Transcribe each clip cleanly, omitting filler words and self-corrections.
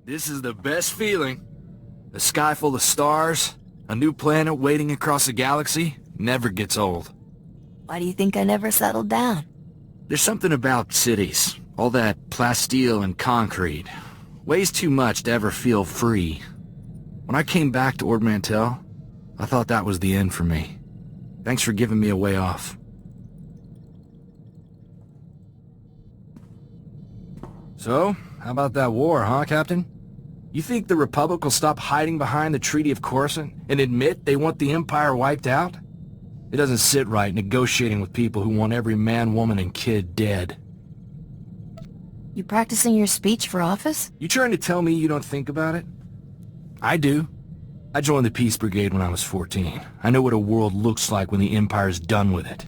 This is the best feeling. A sky full of stars, a new planet waiting across the galaxy, never gets old. Why do you think I never settled down? There's something about cities, all that plasteel and concrete. Weighs too much to ever feel free. When I came back to Ord Mantell, I thought that was the end for me. Thanks for giving me a way off. So, how about that war, huh, Captain? You think the Republic will stop hiding behind the Treaty of Corso and admit they want the Empire wiped out? It doesn't sit right negotiating with people who want every man, woman, and kid dead. You practicing your speech for office? You trying to tell me you don't think about it? I do. I joined the Peace Brigade when I was 14. I know what a world looks like when the Empire's done with it.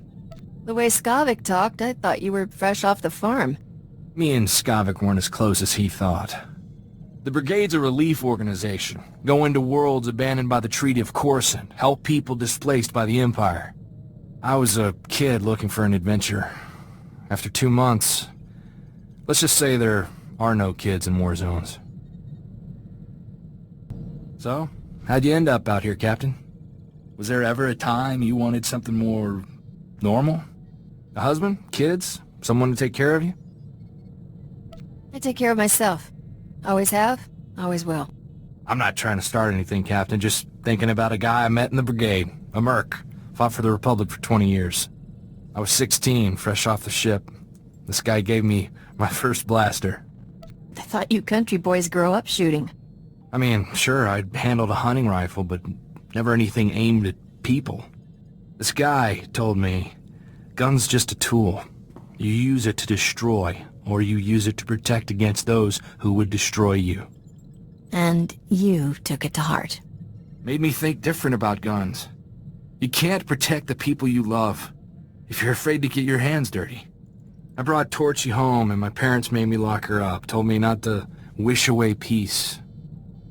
The way Skavik talked, I thought you were fresh off the farm. Me and Skavik weren't as close as he thought. The Brigade's a relief organization. Go into worlds abandoned by the Treaty of Corso, help people displaced by the Empire. I was a kid looking for an adventure. After 2 months, let's just say there are no kids in war zones. So, how'd you end up out here, Captain? Was there ever a time you wanted something more normal? A husband? Kids? Someone to take care of you? I take care of myself. Always have, always will. I'm not trying to start anything, Captain. Just thinking about a guy I met in the brigade. A merc. Fought for the Republic for 20 years. I was 16, fresh off the ship. This guy gave me my first blaster. I thought you country boys grow up shooting. I mean, sure, I'd handled a hunting rifle, but never anything aimed at people. This guy told me, gun's just a tool. You use it to destroy, or you use it to protect against those who would destroy you. And you took it to heart. Made me think different about guns. You can't protect the people you love if you're afraid to get your hands dirty. I brought Torchy home and my parents made me lock her up, told me not to wish away peace.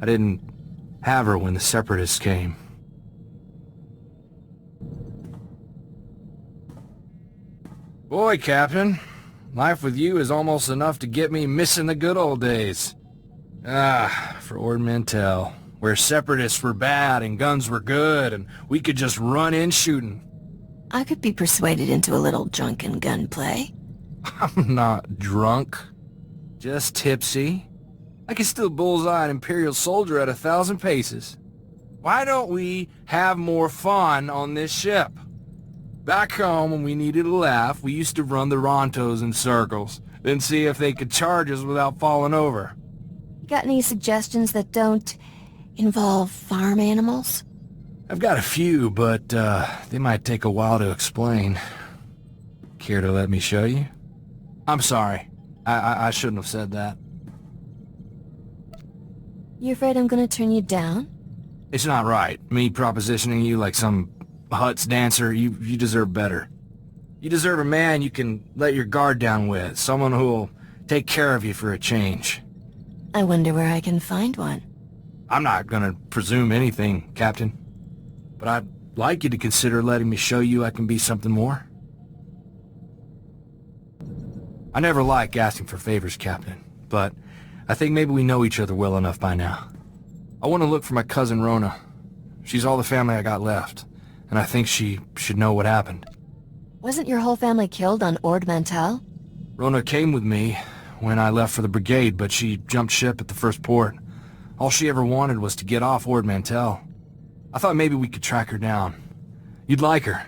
I didn't have her when the Separatists came. Boy, Captain, life with you is almost enough to get me missing the good old days. For Ord Mantell, where Separatists were bad and guns were good, and we could just run in shooting. I could be persuaded into a little drunken gunplay. I'm not drunk, just tipsy. I can still bullseye an Imperial soldier at 1,000 paces. Why don't we have more fun on this ship? Back home, when we needed a laugh, we used to run the Rontos in circles, then see if they could charge us without falling over. You got any suggestions that don't involve farm animals? I've got a few, but they might take a while to explain. Care to let me show you? I'm sorry. I shouldn't have said that. You afraid I'm gonna turn you down? It's not right, me propositioning you like some Huts dancer. You deserve better. You deserve a man you can let your guard down with, someone who'll take care of you for a change. I wonder where I can find one. I'm not gonna presume anything, Captain. But I'd like you to consider letting me show you I can be something more. I never like asking for favors, Captain, but I think maybe we know each other well enough by now. I want to look for my cousin Rona. She's all the family I got left, and I think she should know what happened. Wasn't your whole family killed on Ord Mantell? Rona came with me when I left for the brigade, but she jumped ship at the first port. All she ever wanted was to get off Ord Mantell. I thought maybe we could track her down. You'd like her.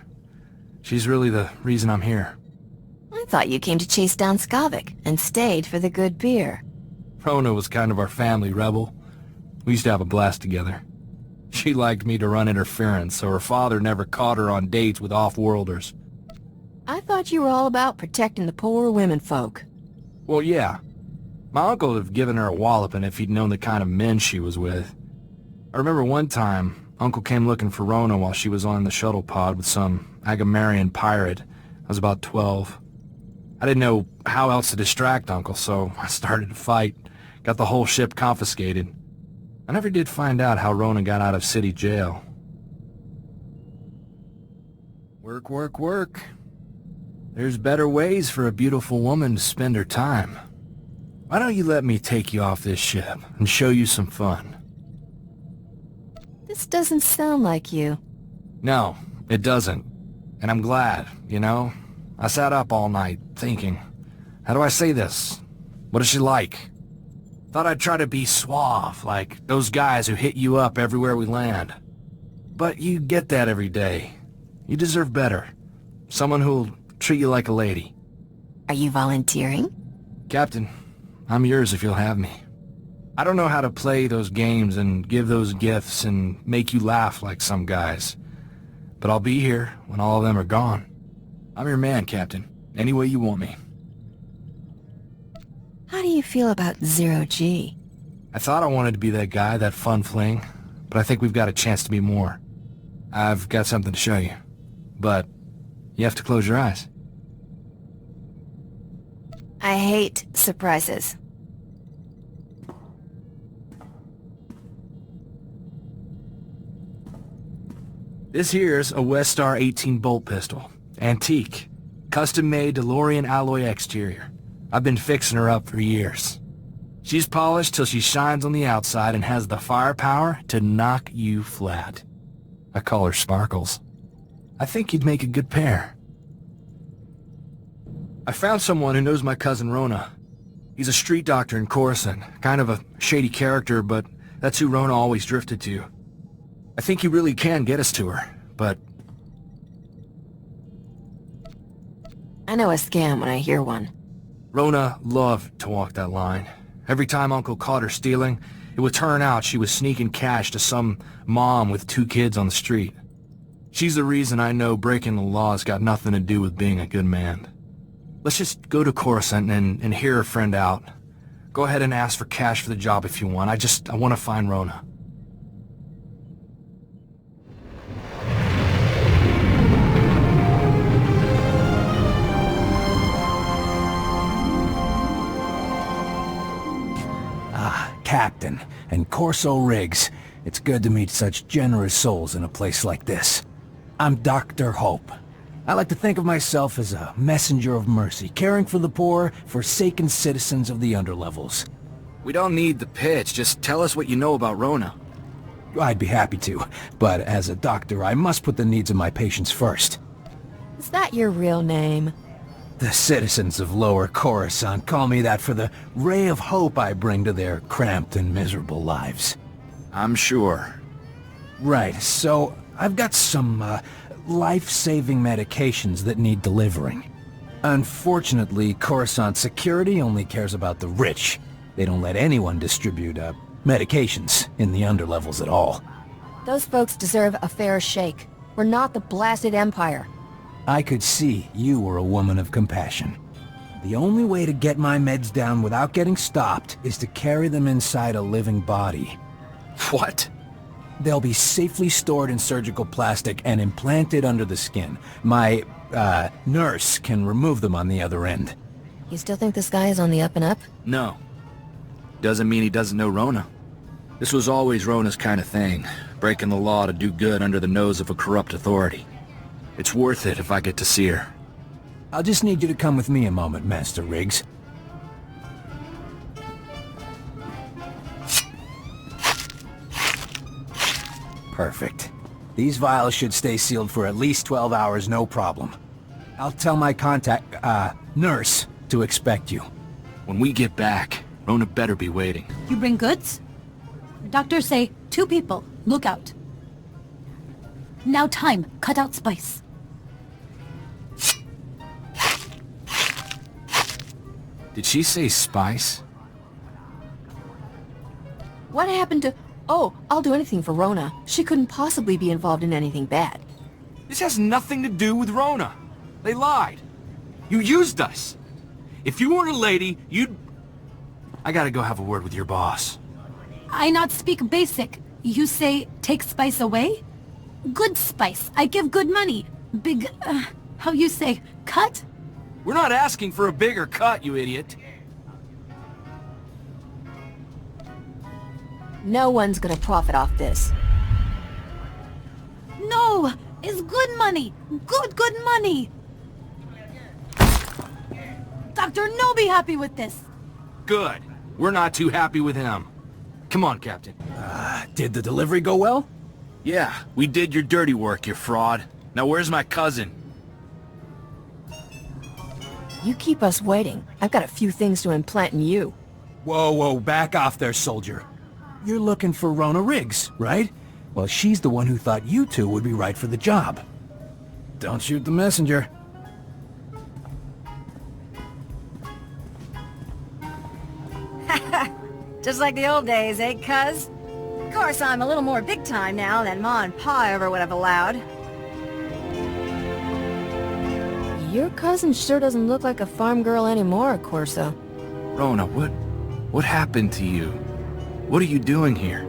She's really the reason I'm here. I thought you came to chase down Skavik and stayed for the good beer. Rona was kind of our family rebel. We used to have a blast together. She liked me to run interference, so her father never caught her on dates with off-worlders. I thought you were all about protecting the poor women folk. Well, yeah. My uncle would have given her a walloping if he'd known the kind of men she was with. I remember one time, Uncle came looking for Rona while she was on the shuttle pod with some Agamarian pirate. I was about 12. I didn't know how else to distract Uncle, so I started to fight. Got the whole ship confiscated. I never did find out how Rona got out of city jail. Work, work, work. There's better ways for a beautiful woman to spend her time. Why don't you let me take you off this ship and show you some fun? This doesn't sound like you. No, it doesn't. And I'm glad, you know? I sat up all night, thinking, how do I say this? What is she like? Thought I'd try to be suave, like those guys who hit you up everywhere we land. But you get that every day. You deserve better. Someone who'll treat you like a lady. Are you volunteering? Captain, I'm yours if you'll have me. I don't know how to play those games and give those gifts and make you laugh like some guys. But I'll be here when all of them are gone. I'm your man, Captain. Any way you want me. How do you feel about Zero-G? I thought I wanted to be that guy, that fun fling, but I think we've got a chance to be more. I've got something to show you, but you have to close your eyes. I hate surprises. This here's a SWTOR 18 bolt pistol. Antique. Custom-made DeLorean alloy exterior. I've been fixing her up for years. She's polished till she shines on the outside and has the firepower to knock you flat. I call her Sparkles. I think you'd make a good pair. I found someone who knows my cousin Rona. He's a street doctor in Coruscant, kind of a shady character, but that's who Rona always drifted to. I think he really can get us to her, but... I know a scam when I hear one. Rona loved to walk that line. Every time Uncle caught her stealing, it would turn out she was sneaking cash to some mom with 2 kids on the street. She's the reason I know breaking the law's got nothing to do with being a good man. Let's just go to Coruscant and hear her friend out. Go ahead and ask for cash for the job if you want. I want to find Rona. Captain, and Corso Riggs. It's good to meet such generous souls in a place like this. I'm Dr. Hope. I like to think of myself as a messenger of mercy, caring for the poor, forsaken citizens of the underlevels. We don't need the pitch, just tell us what you know about Rona. I'd be happy to, but as a doctor, I must put the needs of my patients first. Is that your real name? The citizens of Lower Coruscant call me that for the ray of hope I bring to their cramped and miserable lives. I'm sure. Right, so I've got some, life-saving medications that need delivering. Unfortunately, Coruscant security only cares about the rich. They don't let anyone distribute, medications in the underlevels at all. Those folks deserve a fair shake. We're not the blasted Empire. I could see you were a woman of compassion. The only way to get my meds down without getting stopped is to carry them inside a living body. What? They'll be safely stored in surgical plastic and implanted under the skin. My, nurse can remove them on the other end. You still think this guy is on the up and up? No. Doesn't mean he doesn't know Rona. This was always Rona's kind of thing, breaking the law to do good under the nose of a corrupt authority. It's worth it if I get to see her. I'll just need you to come with me a moment, Master Riggs. Perfect. These vials should stay sealed for at least 12 hours, no problem. I'll tell my nurse to expect you. When we get back, Rona better be waiting. You bring goods? Doctors say 2 people. Look out. Now time. Cut out spice. Did she say spice? What happened to... Oh, I'll do anything for Rona. She couldn't possibly be involved in anything bad. This has nothing to do with Rona. They lied. You used us. If you weren't a lady, you'd... I gotta go have a word with your boss. I not speak basic. You say take spice away? Good spice. I give good money. Big, how you say, cut? We're not asking for a bigger cut, you idiot. No one's gonna profit off this. No! It's good money! Good money! Doctor, no be happy with this! Good. We're not too happy with him. Come on, Captain. Did the delivery go well? Yeah, we did your dirty work, you fraud. Now where's my cousin? You keep us waiting. I've got a few things to implant in you. Whoa, back off there, soldier. You're looking for Rona Riggs, right? Well, she's the one who thought you two would be right for the job. Don't shoot the messenger. Just like the old days, eh, cuz? Of course, I'm a little more big time now than Ma and Pa ever would have allowed. Your cousin sure doesn't look like a farm girl anymore, Corso. Rona, what happened to you? What are you doing here?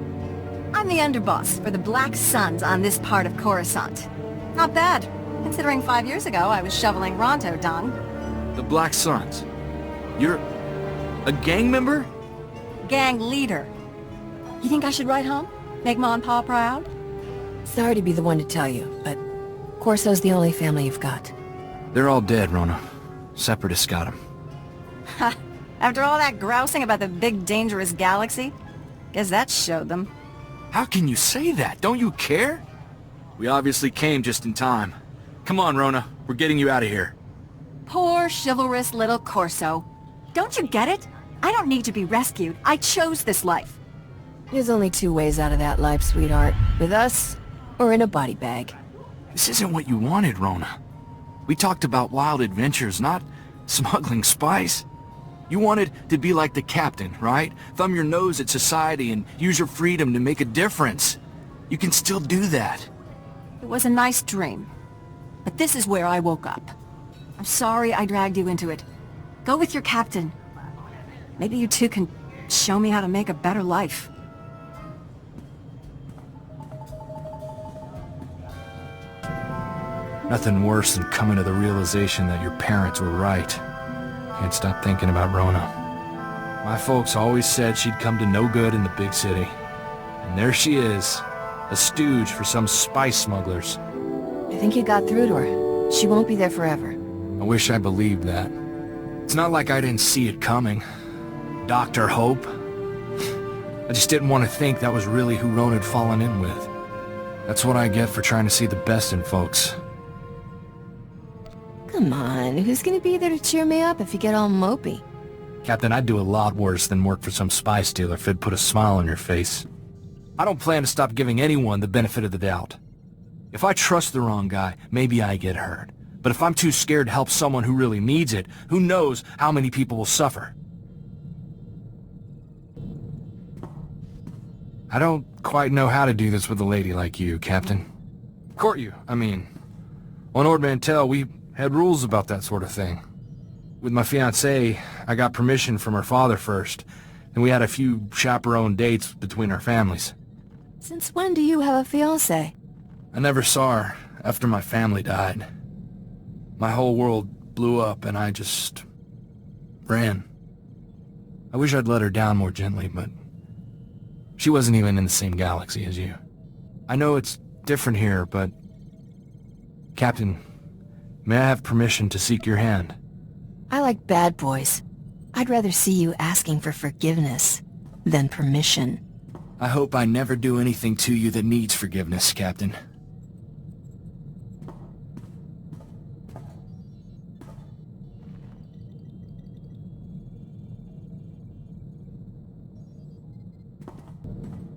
I'm the underboss for the Black Suns on this part of Coruscant. Not bad, considering 5 years ago I was shoveling Ronto dung. The Black Suns. You're a gang member? Gang leader. You think I should write home? Make Ma and Pa proud? Sorry to be the one to tell you, but Corso's the only family you've got. They're all dead, Rona. Separatists got him. Ha! After all that grousing about the big dangerous galaxy? Guess that showed them. How can you say that? Don't you care? We obviously came just in time. Come on, Rona. We're getting you out of here. Poor chivalrous little Corso. Don't you get it? I don't need to be rescued. I chose this life. There's only two ways out of that life, sweetheart. With us, or in a body bag. This isn't what you wanted, Rona. We talked about wild adventures, not smuggling spice. You wanted to be like the captain, right? Thumb your nose at society and use your freedom to make a difference. You can still do that. It was a nice dream. But this is where I woke up. I'm sorry I dragged you into it. Go with your captain. Maybe you two can show me how to make a better life. Nothing worse than coming to the realization that your parents were right. Can't stop thinking about Rona. My folks always said she'd come to no good in the big city. And there she is, a stooge for some spice smugglers. I think you got through to her. She won't be there forever. I wish I believed that. It's not like I didn't see it coming. Dr. Hope. I just didn't want to think that was really who Rona had fallen in with. That's what I get for trying to see the best in folks. Come on, who's gonna be there to cheer me up if you get all mopey? Captain, I'd do a lot worse than work for some spice dealer if it'd put a smile on your face. I don't plan to stop giving anyone the benefit of the doubt. If I trust the wrong guy, maybe I get hurt. But if I'm too scared to help someone who really needs it, who knows how many people will suffer? I don't quite know how to do this with a lady like you, Captain. Court you, I mean. On Ord Mantell, we had rules about that sort of thing. With my fiancée, I got permission from her father first, and we had a few chaperone dates between our families. Since when do you have a fiancé? I never saw her after my family died. My whole world blew up and I just ran. I wish I'd let her down more gently, but she wasn't even in the same galaxy as you. I know it's different here, but... Captain, may I have permission to seek your hand? I like bad boys. I'd rather see you asking for forgiveness than permission. I hope I never do anything to you that needs forgiveness, Captain.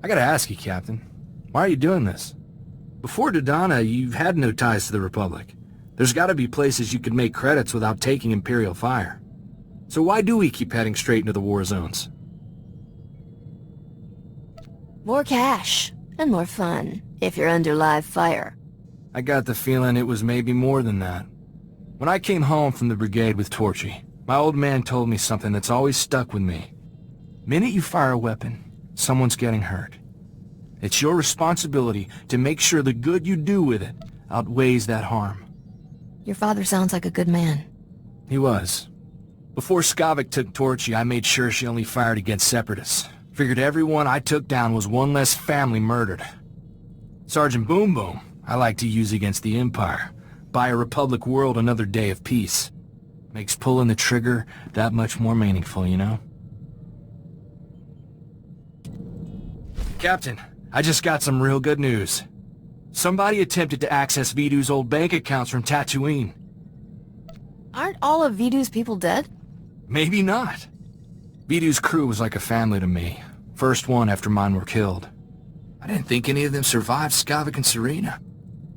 I gotta ask you, Captain. Why are you doing this? Before Dodonna, you've had no ties to the Republic. There's gotta be places you could make credits without taking Imperial fire. So why do we keep heading straight into the war zones? More cash, and more fun, if you're under live fire. I got the feeling it was maybe more than that. When I came home from the brigade with Torchy, my old man told me something that's always stuck with me. Minute you fire a weapon, someone's getting hurt. It's your responsibility to make sure the good you do with it outweighs that harm. Your father sounds like a good man. He was. Before Skavik took Torchy, I made sure she only fired against Separatists. Figured everyone I took down was one less family murdered. Sergeant Boom Boom, I like to use against the Empire. Buy a Republic world another day of peace. Makes pulling the trigger that much more meaningful, you know? Captain, I just got some real good news. Somebody attempted to access Vidu's old bank accounts from Tatooine. Aren't all of Vidu's people dead? Maybe not. Vidu's crew was like a family to me. First one after mine were killed. I didn't think any of them survived Skavik and Serena.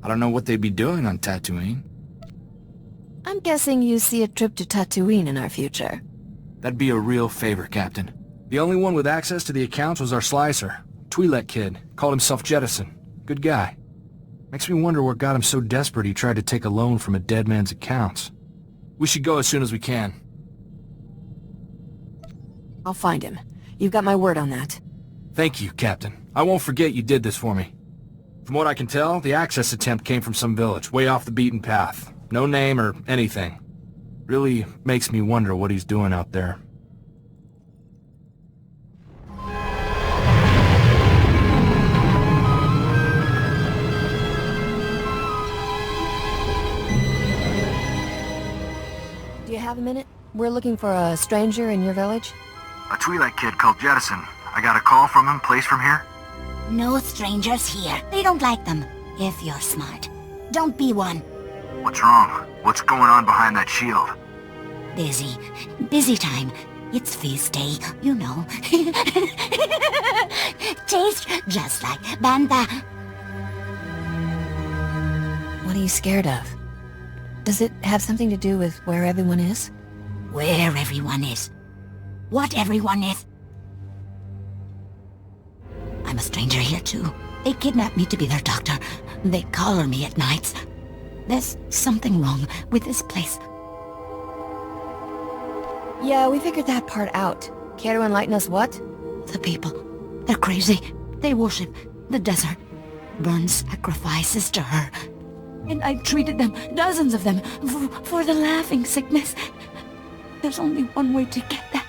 I don't know what they'd be doing on Tatooine. I'm guessing you see a trip to Tatooine in our future. That'd be a real favor, Captain. The only one with access to the accounts was our slicer. Twi'lek kid. Called himself Jettison. Good guy. Makes me wonder what got him so desperate he tried to take a loan from a dead man's accounts. We should go as soon as we can. I'll find him. You've got my word on that. Thank you, Captain. I won't forget you did this for me. From what I can tell, the access attempt came from some village, way off the beaten path. No name or anything. Really makes me wonder what he's doing out there. Do you have a minute? We're looking for a stranger in your village. A Twi'lek kid called Jettison. I got a call from him, place from here. No strangers here. They don't like them. If you're smart. Don't be one. What's wrong? What's going on behind that shield? Busy. Busy time. It's feast day, you know. Tastes just like Banta. What are you scared of? Does it have something to do with where everyone is? Where everyone is. What everyone is. I'm a stranger here too. They kidnapped me to be their doctor. They collar me at nights. There's something wrong with this place. Yeah, we figured that part out. Care to enlighten us what? The people. They're crazy. They worship the desert. Burn sacrifices to her. And I treated them, dozens of them, for the laughing sickness. There's only one way to get that.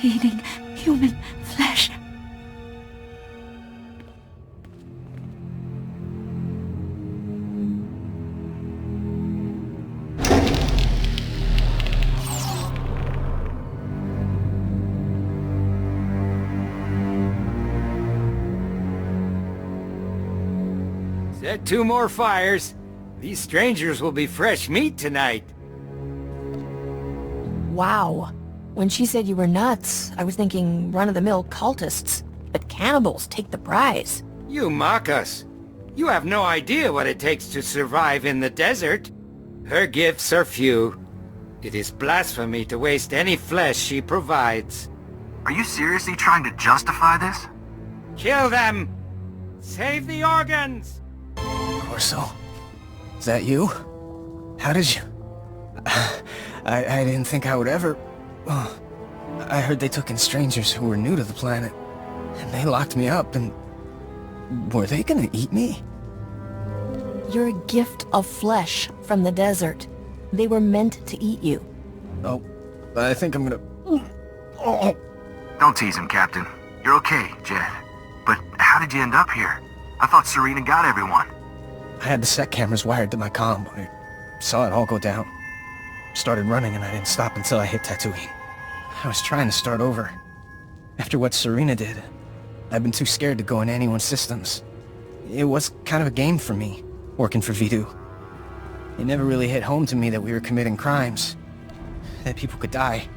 Eating human flesh. Set 2 more fires. These strangers will be fresh meat tonight. Wow. When she said you were nuts, I was thinking run-of-the-mill cultists. But cannibals take the prize. You mock us. You have no idea what it takes to survive in the desert. Her gifts are few. It is blasphemy to waste any flesh she provides. Are you seriously trying to justify this? Kill them! Save the organs! Corso, is that you? How did you... I didn't think I would ever... Oh, I heard they took in strangers who were new to the planet. And they locked me up and... Were they gonna eat me? You're a gift of flesh from the desert. They were meant to eat you. Oh, I think I'm gonna... Oh. Don't tease him, Captain. You're okay, Jed. But how did you end up here? I thought Serena got everyone. I had the set cameras wired to my comm. I saw it all go down. Started running and I didn't stop until I hit Tatooine. I was trying to start over. After what Serena did, I've been too scared to go in anyone's systems. It was kind of a game for me, working for Vidu. It never really hit home to me that we were committing crimes. That people could die.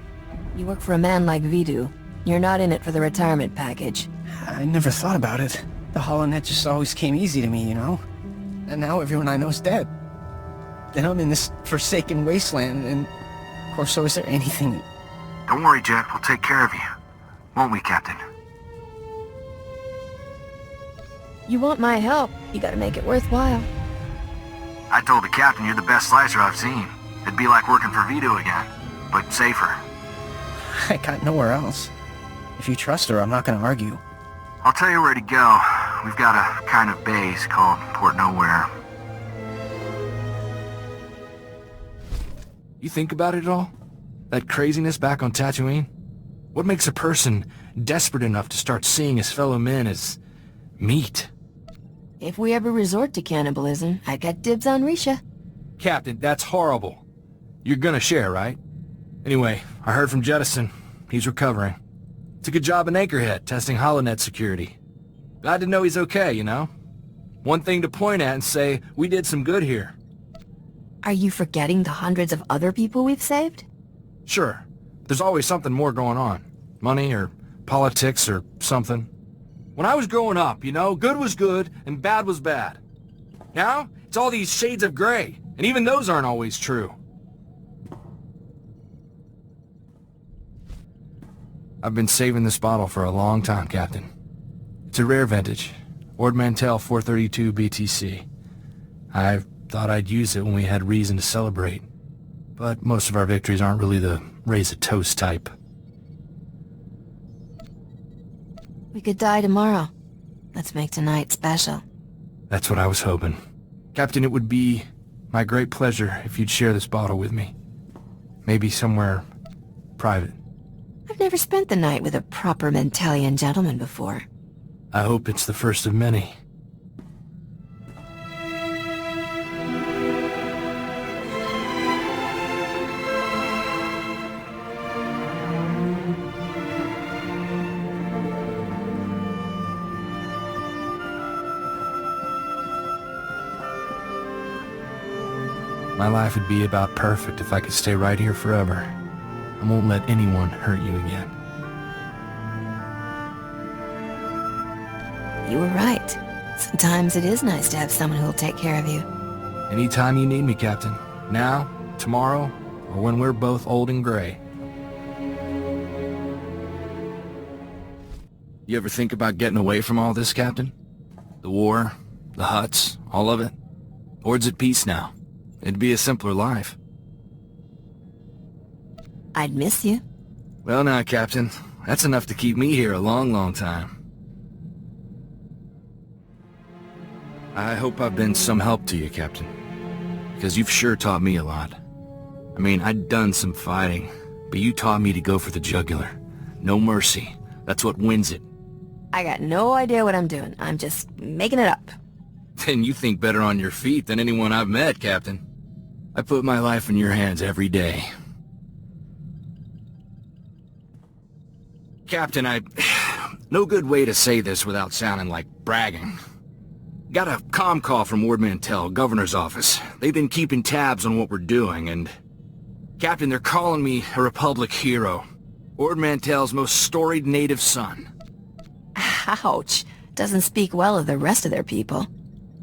You work for a man like Vidu. You're not in it for the retirement package. I never thought about it. The HoloNet just always came easy to me, you know? And now everyone I know's dead. And I'm in this forsaken wasteland, and... Corso, is there anything... Don't worry, Jet. We'll take care of you. Won't we, Captain? You want my help, you gotta make it worthwhile. I told the Captain you're the best slicer I've seen. It'd be like working for Vidu again, but safer. I got nowhere else. If you trust her, I'm not gonna argue. I'll tell you where to go. We've got a kind of base called Port Nowhere. You think about it all? That craziness back on Tatooine? What makes a person desperate enough to start seeing his fellow men as meat? If we ever resort to cannibalism, I got dibs on Risha. Captain, that's horrible. You're gonna share, right? Anyway, I heard from Jettison. He's recovering. Took a job in Anchorhead, testing HoloNet security. Glad to know he's okay, you know? One thing to point at and say, we did some good here. Are you forgetting the hundreds of other people we've saved? Sure. There's always something more going on. Money or politics or something. When I was growing up, you know, good was good and bad was bad. Now, it's all these shades of gray, and even those aren't always true. I've been saving this bottle for a long time, Captain. It's a rare vintage. Ord Mantell 432 BTC. I thought I'd use it when we had reason to celebrate. But most of our victories aren't really the raise a toast type. We could die tomorrow. Let's make tonight special. That's what I was hoping. Captain, it would be my great pleasure if you'd share this bottle with me. Maybe somewhere private. I've never spent the night with a proper Mantellian gentleman before. I hope it's the first of many. My life would be about perfect if I could stay right here forever. I won't let anyone hurt you again. You were right. Sometimes it is nice to have someone who'll take care of you. Anytime you need me, Captain. Now, tomorrow, or when we're both old and gray. You ever think about getting away from all this, Captain? The war, the huts, all of it? Ord's at peace now. It'd be a simpler life. I'd miss you. Well now, Captain, that's enough to keep me here a long, long time. I hope I've been some help to you, Captain. Because you've sure taught me a lot. I mean, I'd done some fighting, but you taught me to go for the jugular. No mercy. That's what wins it. I got no idea what I'm doing. I'm just making it up. Then you think better on your feet than anyone I've met, Captain. I put my life in your hands every day. Captain, no good way to say this without sounding like bragging. Got a comm call from Ord Mantell, governor's office. They've been keeping tabs on what we're doing, and... Captain, they're calling me a Republic hero. Ord Mantell's most storied native son. Ouch. Doesn't speak well of the rest of their people.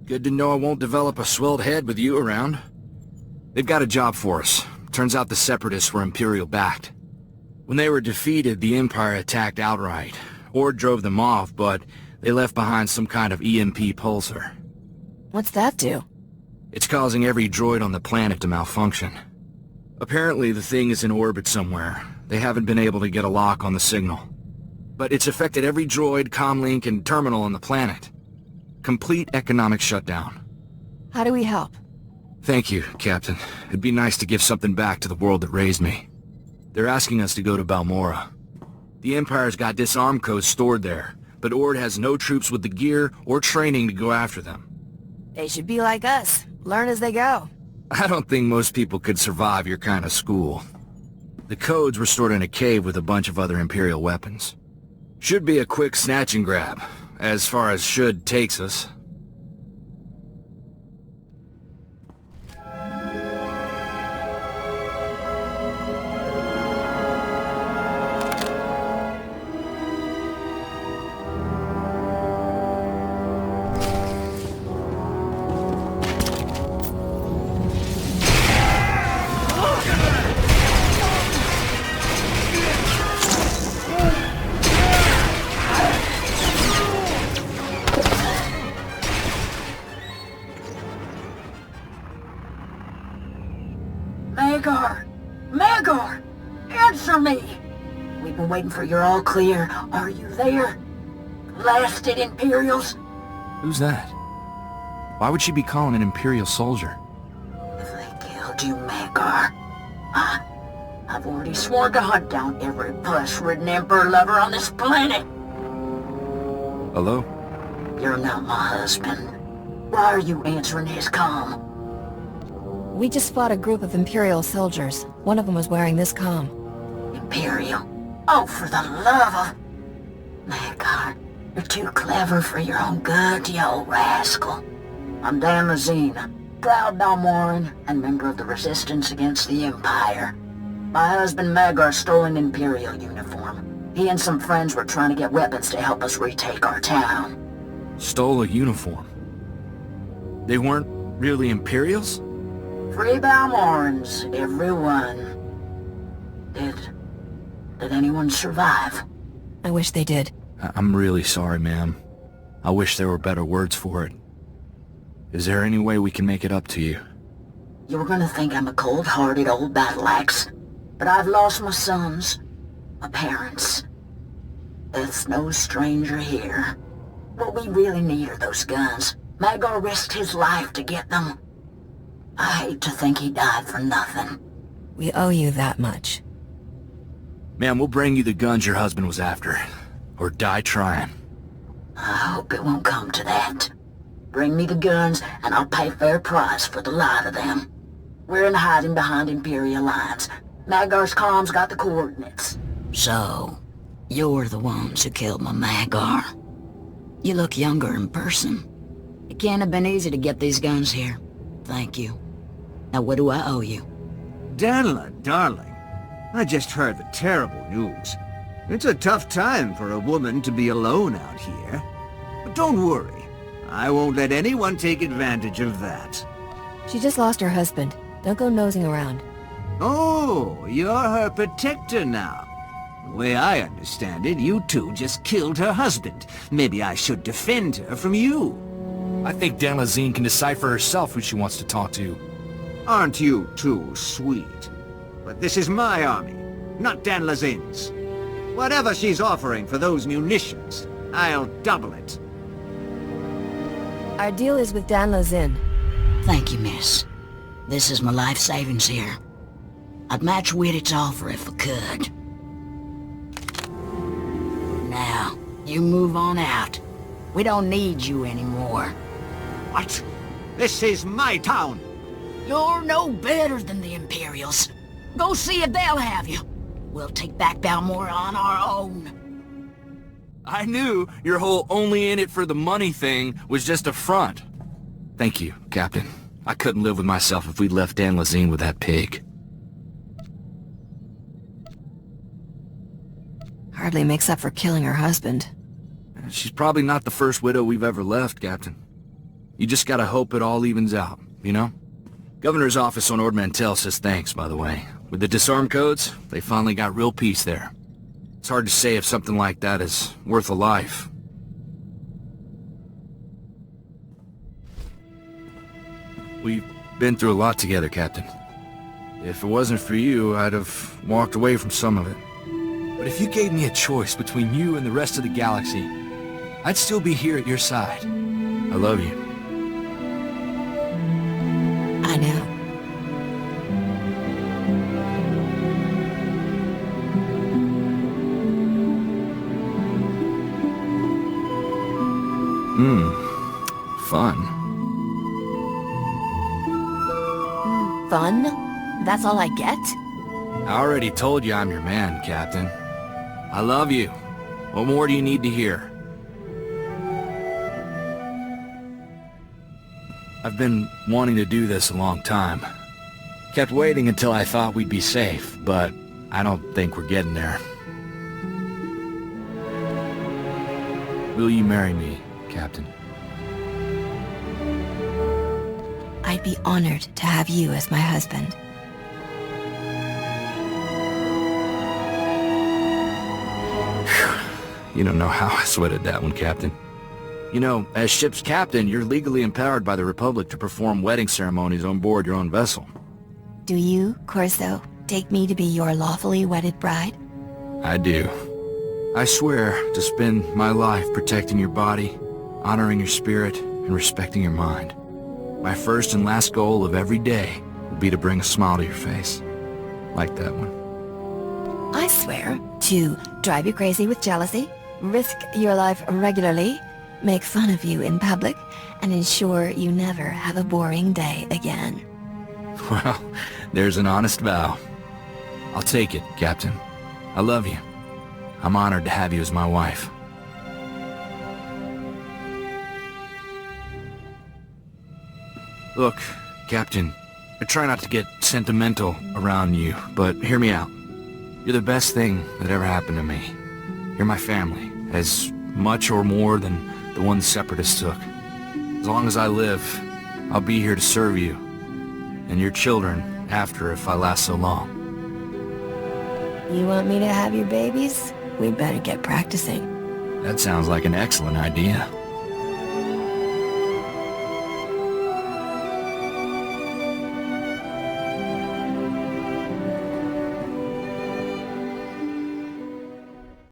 Good to know I won't develop a swelled head with you around. They've got a job for us. Turns out the Separatists were Imperial-backed. When they were defeated, the Empire attacked outright. Ord drove them off, but they left behind some kind of EMP pulsar. What's that do? It's causing every droid on the planet to malfunction. Apparently the thing is in orbit somewhere. They haven't been able to get a lock on the signal. But it's affected every droid, comlink, and terminal on the planet. Complete economic shutdown. How do we help? Thank you, Captain. It'd be nice to give something back to the world that raised me. They're asking us to go to Balmorra. The Empire's got disarm codes stored there, but Ord has no troops with the gear or training to go after them. They should be like us. Learn as they go. I don't think most people could survive your kind of school. The codes were stored in a cave with a bunch of other Imperial weapons. Should be a quick snatch and grab, as far as should takes us. Magor! Answer me! We've been waiting for your all clear. Are you there? Blasted Imperials! Who's that? Why would she be calling an Imperial soldier? If they killed you, Magor, I've already sworn to hunt down every bus-ridden Emperor lover on this planet! Hello? You're not my husband. Why are you answering his comm? We just fought a group of Imperial soldiers. One of them was wearing this comm. Imperial? Oh, for the love of... Magor, You're too clever for your own good, you old rascal. I'm Dan Lazine, proud Balmoran and member of the resistance against the Empire. My husband Magar stole an Imperial uniform. He and some friends were trying to get weapons to help us retake our town. Stole a uniform? They weren't really Imperials? Free Balmorans, everyone. Did anyone survive? I wish they did. I'm really sorry, ma'am. I wish there were better words for it. Is there any way we can make it up to you? You were gonna think I'm a cold-hearted old battle axe, but I've lost my sons, my parents. Death's no stranger here. What we really need are those guns. Magar risked his life to get them. I hate to think he died for nothing. We owe you that much. Ma'am, we'll bring you the guns your husband was after. Or die trying. I hope it won't come to that. Bring me the guns, and I'll pay fair price for the lot of them. We're in hiding behind Imperial lines. Magar's comms got the coordinates. So, you're the ones who killed my Magar. You look younger in person. It can't have been easy to get these guns here. Thank you. Now what do I owe you? Danla, darling, I just heard the terrible news. It's a tough time for a woman to be alone out here. But don't worry. I won't let anyone take advantage of that. She just lost her husband. Don't go nosing around. Oh, you're her protector now. The way I understand it, you two just killed her husband. Maybe I should defend her from you. I think Dan Lazine can decipher herself who she wants to talk to. Aren't you too sweet? But this is my army, not Dan Lazine's. Whatever she's offering for those munitions, I'll double it. Our deal is with Dan Lazine. Thank you, miss. This is my life savings here. I'd match Whittit's offer if I could. Now, you move on out. We don't need you anymore. What? This is my town! You're no better than the Imperials. Go see if they'll have you. We'll take back Balmora on our own. I knew your whole only in it for the money thing was just a front. Thank you, Captain. I couldn't live with myself if we'd left Dan Lazine with that pig. Hardly makes up for killing her husband. She's probably not the first widow we've ever left, Captain. You just gotta hope it all evens out, you know? Governor's office on Ord Mantell says thanks, by the way. With the disarm codes, they finally got real peace there. It's hard to say if something like that is worth a life. We've been through a lot together, Captain. If it wasn't for you, I'd have walked away from some of it. But if you gave me a choice between you and the rest of the galaxy, I'd still be here at your side. I love you. I know. Fun. Fun? That's all I get? I already told you I'm your man, Captain. I love you. What more do you need to hear? I've been wanting to do this a long time. Kept waiting until I thought we'd be safe, but I don't think we're getting there. Will you marry me, Captain? I'd be honored to have you as my husband. You don't know how I sweated that one, Captain. You know, as ship's captain, you're legally empowered by the Republic to perform wedding ceremonies on board your own vessel. Do you, Corso, take me to be your lawfully wedded bride? I do. I swear to spend my life protecting your body, honoring your spirit, and respecting your mind. My first and last goal of every day will be to bring a smile to your face. Like that one. I swear to drive you crazy with jealousy, risk your life regularly, make fun of you in public, and ensure you never have a boring day again. Well, there's an honest vow. I'll take it, Captain. I love you. I'm honored to have you as my wife. Look, Captain, I try not to get sentimental around you, but hear me out. You're the best thing that ever happened to me. You're my family, as much or more than the one the Separatists took. As long as I live, I'll be here to serve you, and your children after if I last so long. You want me to have your babies? We'd better get practicing. That sounds like an excellent idea.